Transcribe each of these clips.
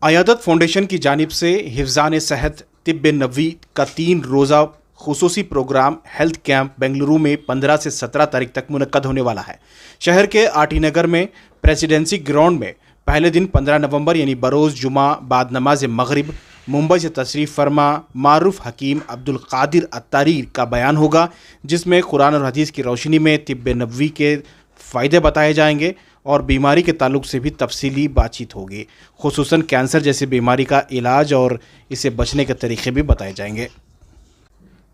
अयादत foundation की जानिब से हिफ्ज़ान सेहत तिब्ब नबवी का 3 रोज़ा खुसूसी प्रोग्राम हेल्थ कैंप बेंगलुरु में 15 से 17 तारीख तक मुनक्कद होने वाला है। शहर के आटी नगर में प्रेसिडेंसी ग्राउंड में पहले दिन 15 नवंबर यानी बरोज़ जुमा बाद नमाज मगरिब मुंबई से तशरीफ़ फरमा मारूफ हकीम अब्दुल कादिर अत्तारी का बयान होगा, जिसमें कुरान और हदीस की रोशनी में तिब्ब नबवी के फ़ायदे बताए जाएंगे और बीमारी के ताल्लुक से भी तफसीली बातचीत होगी। खुसूसन कैंसर जैसी बीमारी का इलाज और इसे बचने के तरीक़े भी बताए जाएंगे।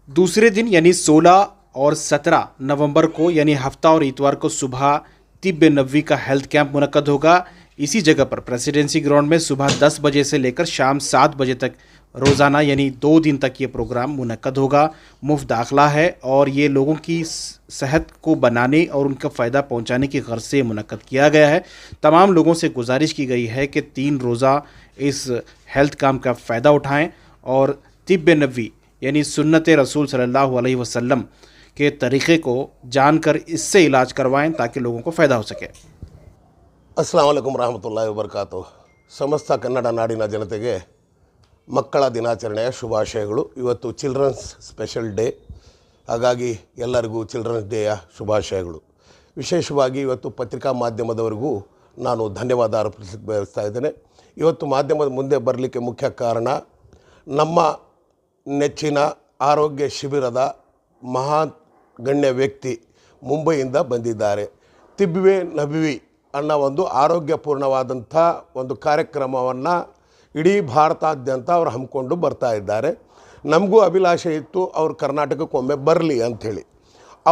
दूसरे दिन यानी 16 और 17 नवंबर को यानी हफ्ता और इतवार को सुबह तिब्ब नबवी का हेल्थ कैंप मुनक्कद होगा। इसी जगह पर प्रेसिडेंसी ग्राउंड में सुबह 10 बजे से लेकर शाम 7 बजे तक रोज़ाना यानी 2 दिन तक ये प्रोग्राम मुनक्कद होगा। मुफ्त दाखिला है और ये लोगों की सेहत को बनाने और उनका फ़ायदा पहुंचाने की गर्ज से मुनक्कद किया गया है। तमाम लोगों से गुजारिश की गई है कि 3 रोज़ा इस हेल्थ कैंप का फ़ायदा उठाएँ और तिब्ब नबवी यानी सुन्नत रसूल सल्लल्लाहु अलैहि वसल्लम के तरीक़े को जानकर इससे इलाज करवाएं ताकि लोगों को फ़ायदा हो सके। अस्सलामु अलैकुम रहमतुल्लाहि वबरकातुहू। ಸಮಸ್ತ ಕನ್ನಡ ನಾಡಿನ ಜನತೆಗೆ ಮಕ್ಕಳ ದಿನಾಚರಣೆಯ ಶುಭಾಶಯಗಳು. ಇವತ್ತು ಚಿಲ್ಡ್ರನ್ಸ್ ಸ್ಪೆಷಲ್ ಡೇ, ಹಾಗಾಗಿ ಎಲ್ಲರಿಗೂ ಚಿಲ್ಡ್ರನ್ಸ್ ಡೇಯ ಶುಭಾಶಯಗಳು. ವಿಶೇಷವಾಗಿ ಇವತ್ತು ಪತ್ರಿಕಾ ಮಾಧ್ಯಮದವರಿಗೂ ನಾನು ಧನ್ಯವಾದ ಅರ್ಪಿಸಲಿಕ್ಕೆ ಬಯಸ್ತಾ ಇದ್ದೇನೆ. ಇವತ್ತು ಮಾಧ್ಯಮದ ಮುಂದೆ ಬರಲಿಕ್ಕೆ ಮುಖ್ಯ ಕಾರಣ ನಮ್ಮ ನೆಚ್ಚಿನ ಆರೋಗ್ಯ ಶಿಬಿರದ ಮಹಾನ್ ಗಣ್ಯ ವ್ಯಕ್ತಿ ಮುಂಬೈಯಿಂದ ಬಂದಿದ್ದಾರೆ. ತಿಬ್ಬೆ ನಬವಿ ಅನ್ನೋ ಒಂದು ಆರೋಗ್ಯಪೂರ್ಣವಾದಂಥ ಒಂದು ಕಾರ್ಯಕ್ರಮವನ್ನು ಇಡೀ ಭಾರತಾದ್ಯಂತ ಅವರು ಹಮ್ಮಿಕೊಂಡು ಬರ್ತಾ ಇದ್ದಾರೆ. ನಮಗೂ ಅಭಿಲಾಷೆ ಇತ್ತು ಅವರು ಕರ್ನಾಟಕಕ್ಕೆ ಒಮ್ಮೆ ಬರಲಿ ಅಂಥೇಳಿ.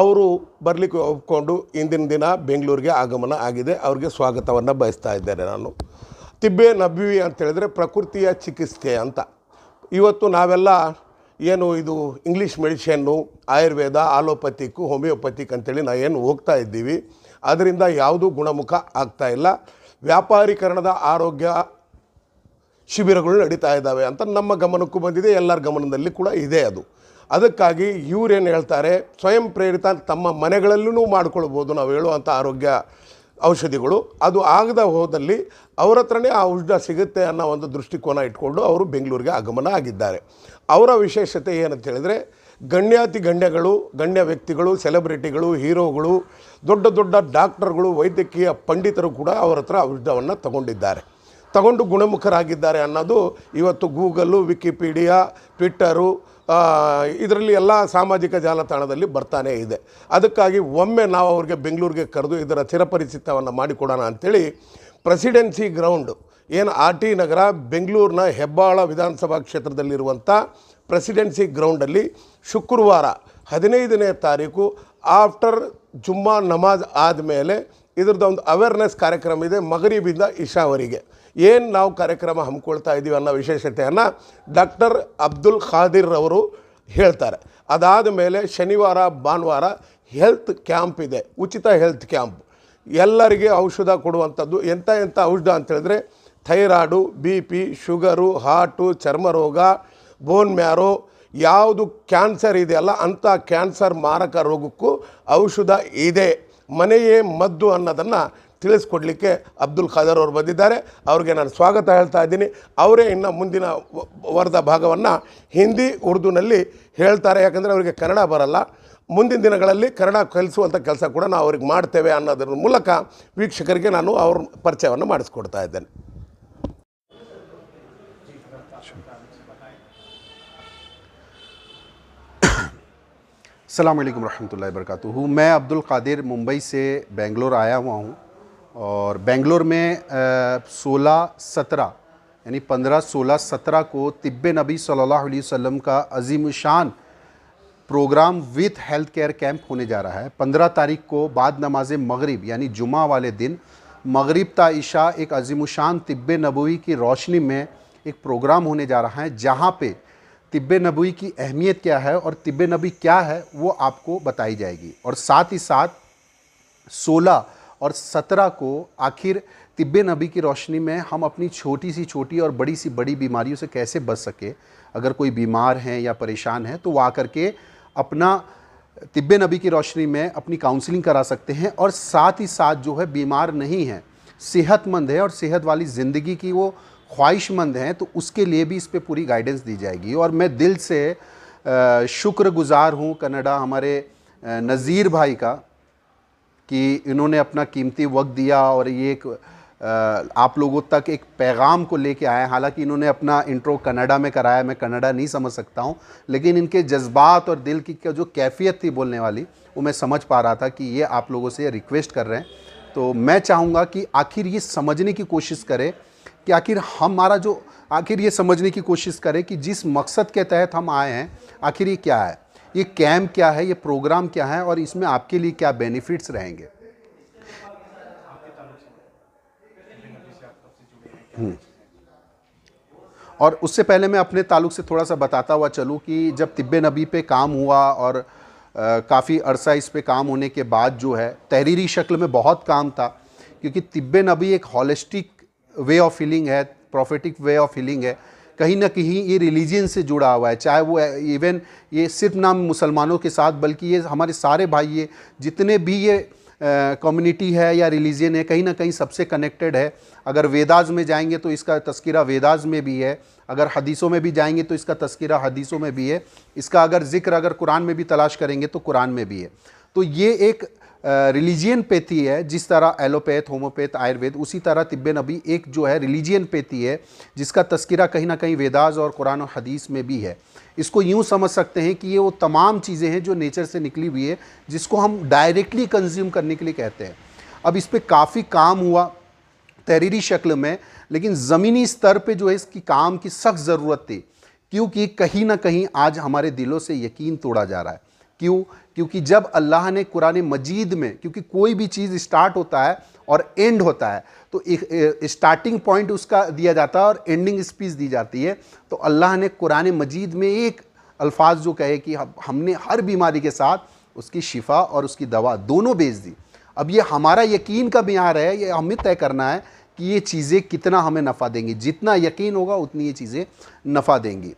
ಅವರು ಬರಲಿಕ್ಕೆ ಒಪ್ಕೊಂಡು ಇಂದಿನ ದಿನ ಬೆಂಗಳೂರಿಗೆ ಆಗಮನ ಆಗಿದೆ. ಅವ್ರಿಗೆ ಸ್ವಾಗತವನ್ನು ಬಯಸ್ತಾ ಇದ್ದೇನೆ ನಾನು. ತಿಬ್ಬೆ ನಬವಿ ಅಂತೇಳಿದ್ರೆ ಪ್ರಕೃತಿಯ ಚಿಕಿತ್ಸೆ ಅಂತ. ಇವತ್ತು ನಾವೆಲ್ಲ ಏನು ಇದು ಇಂಗ್ಲೀಷ್ ಮೆಡಿಷನ್ನು, ಆಯುರ್ವೇದ, ಆಲೋಪತಿಕ್ಕು, ಹೋಮಿಯೋಪತಿಕ್ ಅಂತೇಳಿ ಏನು ಹೋಗ್ತಾ ಇದ್ದೀವಿ, ಅದರಿಂದ ಯಾವುದೂ ಗುಣಮುಖ ಆಗ್ತಾ ಇಲ್ಲ. ವ್ಯಾಪಾರೀಕರಣದ ಆರೋಗ್ಯ ಶಿಬಿರಗಳು ನಡೀತಾ ಇದ್ದಾವೆ ಅಂತ ನಮ್ಮ ಗಮನಕ್ಕೂ ಬಂದಿದೆ, ಎಲ್ಲರ ಗಮನದಲ್ಲಿ ಕೂಡ ಇದೆ. ಅದಕ್ಕಾಗಿ ಇವರೇನು ಹೇಳ್ತಾರೆ, ಸ್ವಯಂ ಪ್ರೇರಿತ ತಮ್ಮ ಮನೆಗಳಲ್ಲೂ ಮಾಡ್ಕೊಳ್ಬೋದು ನಾವು ಹೇಳುವಂಥ ಆರೋಗ್ಯ ಔಷಧಿಗಳು. ಅದು ಆಗದ ಹೋದಲ್ಲಿ ಅವ್ರ ಹತ್ರನೇ ಆ ಔಷಧ ಸಿಗುತ್ತೆ ಅನ್ನೋ ಒಂದು ದೃಷ್ಟಿಕೋನ ಇಟ್ಕೊಂಡು ಅವರು ಬೆಂಗಳೂರಿಗೆ ಆಗಮನ ಆಗಿದ್ದಾರೆ. ಅವರ ವಿಶೇಷತೆ ಏನಂತ ಹೇಳಿದರೆ, ಗಣ್ಯಾತಿ ಗಣ್ಯಗಳು, ಗಣ್ಯ ವ್ಯಕ್ತಿಗಳು, ಸೆಲೆಬ್ರಿಟಿಗಳು, ಹೀರೋಗಳು, ದೊಡ್ಡ ದೊಡ್ಡ ಡಾಕ್ಟರ್ಗಳು, ವೈದ್ಯಕೀಯ ಪಂಡಿತರು ಕೂಡ ಅವರ ಹತ್ರ ಔಷಧವನ್ನು ತಗೊಂಡು ಗುಣಮುಖರಾಗಿದ್ದಾರೆ ಅನ್ನೋದು ಇವತ್ತು ಗೂಗಲ್ಲು, ವಿಕಿಪೀಡಿಯಾ, ಟ್ವಿಟ್ಟರು, ಇದರಲ್ಲಿ ಎಲ್ಲ ಸಾಮಾಜಿಕ ಜಾಲತಾಣದಲ್ಲಿ ಬರ್ತಾನೇ ಇದೆ. ಅದಕ್ಕಾಗಿ ಒಮ್ಮೆ ನಾವು ಅವ್ರಿಗೆ ಬೆಂಗಳೂರಿಗೆ ಕರೆದು ಇದರ ಚಿರಪರಿಚಿತವನ್ನು ಮಾಡಿಕೊಡೋಣ ಅಂಥೇಳಿ ಪ್ರೆಸಿಡೆನ್ಸಿ ಗ್ರೌಂಡ್ ಏನು ಆಟಿ ನಗರ ಬೆಂಗಳೂರಿನ ಹೆಬ್ಬಾಳ ವಿಧಾನಸಭಾ ಕ್ಷೇತ್ರದಲ್ಲಿರುವಂಥ ಪ್ರೆಸಿಡೆನ್ಸಿ ಗ್ರೌಂಡಲ್ಲಿ ಶುಕ್ರವಾರ 15ನೇ ತಾರೀಕು ಆಫ್ಟರ್ ಜುಮ್ಮಾ ನಮಾಜ್ ಆದಮೇಲೆ ಇದ್ರದ್ದು ಒಂದು ಅವೇರ್ನೆಸ್ ಕಾರ್ಯಕ್ರಮ ಇದೆ. ಮಗರಿಬಿಂದ ಇಶಾವರೆಗೆ ಏನು ನಾವು ಕಾರ್ಯಕ್ರಮ ಹಮ್ಮಿಕೊಳ್ತಾ ಇದ್ದೀವಿ ಅನ್ನೋ ವಿಶೇಷತೆಯನ್ನು ಡಾಕ್ಟರ್ ಅಬ್ದುಲ್ ಖಾದಿರ್ ಅವರು ಹೇಳ್ತಾರೆ. ಅದಾದ ಮೇಲೆ ಶನಿವಾರ ಭಾನುವಾರ ಹೆಲ್ತ್ ಕ್ಯಾಂಪ್ ಇದೆ, ಉಚಿತ ಹೆಲ್ತ್ ಕ್ಯಾಂಪ್. ಎಲ್ಲರಿಗೆ ಔಷಧ ಕೊಡುವಂಥದ್ದು. ಎಂಥ ಔಷಧ ಅಂತೇಳಿದ್ರೆ ಥೈರಾಯ್ಡು, BP, ಶುಗರು, ಹಾರ್ಟು, ಚರ್ಮರೋಗ, ಬೋನ್ ಮ್ಯಾರೋ, ಯಾವುದು ಕ್ಯಾನ್ಸರ್ ಇದೆಯಲ್ಲ ಅಂಥ ಕ್ಯಾನ್ಸರ್ ಮಾರಕ ರೋಗಕ್ಕೂ ಔಷಧ ಇದೆ. ಮನೆಯೇ ಮದ್ದು ಅನ್ನೋದನ್ನು ತಿಳಿಸ್ಕೊಡ್ಲಿಕ್ಕೆ ಅಬ್ದುಲ್ ಖಾದರ್ ಅವರು ಬಂದಿದ್ದಾರೆ. ಅವ್ರಿಗೆ ನಾನು ಸ್ವಾಗತ ಹೇಳ್ತಾ ಇದ್ದೀನಿ. ಅವರೇ ಇನ್ನು ಮುಂದಿನ ವರ್ಗದ ಭಾಗವನ್ನು ಹಿಂದಿ ಉರ್ದುನಲ್ಲಿ ಹೇಳ್ತಾರೆ, ಯಾಕಂದರೆ ಅವರಿಗೆ ಕನ್ನಡ ಬರಲ್ಲ. ಮುಂದಿನ ದಿನಗಳಲ್ಲಿ ಕನ್ನಡ ಕಲಿಸುವಂಥ ಕೆಲಸ ಕೂಡ ನಾವು ಅವ್ರಿಗೆ ಮಾಡ್ತೇವೆ ಅನ್ನೋದ್ರ ಮೂಲಕ ವೀಕ್ಷಕರಿಗೆ ನಾನು ಅವ್ರ ಪರಿಚಯವನ್ನು ಮಾಡಿಸ್ಕೊಡ್ತಾ ಇದ್ದೇನೆ. अस्सलाम वालेकुम रहमतुल्लाहि वबरकातुहू। मैं अब्दुल कादिर मुंबई से बेंगलोर आया हुआ हूँ और बेंगलोर में 16-17 यानी 15-16-17 को तिब्ब नबी सल्लल्लाहु अलैहि वसल्लम का अजीम शान program with health care camp होने जा रहा है। 15 तारीख को बाद नमाज मगरिब यानी जुमा वाले दिन मगरिब ता इशा एक अजीम शान तिब्ब नबवी की रोशनी में एक प्रोग्राम होने जा रहा है, जहाँ पे तिब्ब नबवी की अहमियत क्या है और तिब्ब नबी क्या है वो आपको बताई जाएगी। और साथ ही साथ 16 और 17 को आखिर तिब्ब नबी की रोशनी में हम अपनी छोटी सी छोटी और बड़ी सी बड़ी बीमारियों से कैसे बच सके। अगर कोई बीमार है या परेशान है तो वो आकर के अपना तिब्ब नबी की रोशनी में अपनी काउंसलिंग करा सकते हैं। और साथ ही साथ जो है बीमार नहीं हैं, सेहतमंद है और सेहत वाली ज़िंदगी की वो ख्वाहिशमंद हैं, तो उसके लिए भी इस पे पूरी गाइडेंस दी जाएगी। और मैं दिल से शुक्रगुज़ार हूँ कनाडा हमारे नज़ीर भाई का कि इन्होंने अपना कीमती वक्त दिया और ये एक आप लोगों तक एक पैगाम को लेके आए। हालांकि इन्होंने अपना इंट्रो कनाडा में कराया, मैं कनाडा नहीं समझ सकता हूँ, लेकिन इनके जज्बात और दिल की जो कैफियत थी बोलने वाली, वो मैं समझ पा रहा था कि ये आप लोगों से रिक्वेस्ट कर रहे हैं। तो मैं चाहूँगा कि आखिर ये समझने की कोशिश करें कि आखिर ये समझने की कोशिश करें कि जिस मकसद के तहत हम आए हैं आखिर ये क्या है, ये कैंप क्या है, ये प्रोग्राम क्या है और इसमें आपके लिए क्या बेनिफिट्स रहेंगे। और उससे पहले मैं अपने ताल्लुक से थोड़ा सा बताता हुआ चलूँ कि जब तिब्बे नबी पे काम हुआ और काफ़ी अरसा इस पे काम होने के बाद जो है तहरीरी शक्ल में बहुत काम था, क्योंकि तिब्बे नबी एक हॉलिस्टिक वे ऑफ हीलिंग है, प्रॉफिटिक वे ऑफ हीलिंग है। कहीं ना कहीं ये रिलीजन से जुड़ा हुआ है, चाहे वो इवन ये सिर्फ नाम मुसलमानों के साथ, बल्कि ये हमारे सारे भाई ये जितने भी ये कम्युनिटी है या रिलीजन है, कहीं ना कहीं सबसे कनेक्टेड है। अगर वेदास में जाएंगे तो इसका तस्किरा वेदास में भी है, अगर हदीसों में भी जाएंगे तो इसका तस्किरा हदीसों में भी है, इसका अगर जिक्र अगर कुरान में भी तलाश करेंगे तो कुरान में भी है। तो ये एक रिलीजियन पैथी है, जिस तरह एलोपैथ, होम्योपैथ, आयुर्वेद, उसी तरह तिब्बे नबी एक जो है रिलीजियन पैथी है जिसका तस्किरा कहीं ना कहीं वेदास और कुरान और हदीस में भी है। इसको यूँ समझ सकते हैं कि ये वो तमाम चीज़ें हैं जो नेचर से निकली हुई है, जिसको हम डायरेक्टली कंज्यूम करने के लिए कहते हैं। अब इस पर काफ़ी काम हुआ तहरीरी शक्ल में, लेकिन ज़मीनी स्तर पे जो है इसकी काम की सख्त ज़रूरत थी, क्योंकि कहीं ना कहीं आज हमारे दिलों से यकीन तोड़ा जा रहा है। क्यों? क्योंकि जब अल्लाह ने कुरान मजीद में, क्योंकि कोई भी चीज़ स्टार्ट होता है और एंड होता है, तो एक स्टार्टिंग पॉइंट उसका दिया जाता है और एंडिंग स्पीच दी जाती है। तो अल्लाह ने कुरान मजीद में एक अल्फाज जो कहे कि हमने हर बीमारी के साथ उसकी शिफा और उसकी दवा दोनों भेज दी। अब ये हमारा यकीन का मियार है, ये हमें तय करना है कि ये चीज़ें कितना हमें नफ़ा देंगी। जितना यकीन होगा उतनी ये चीज़ें नफ़ा देंगी।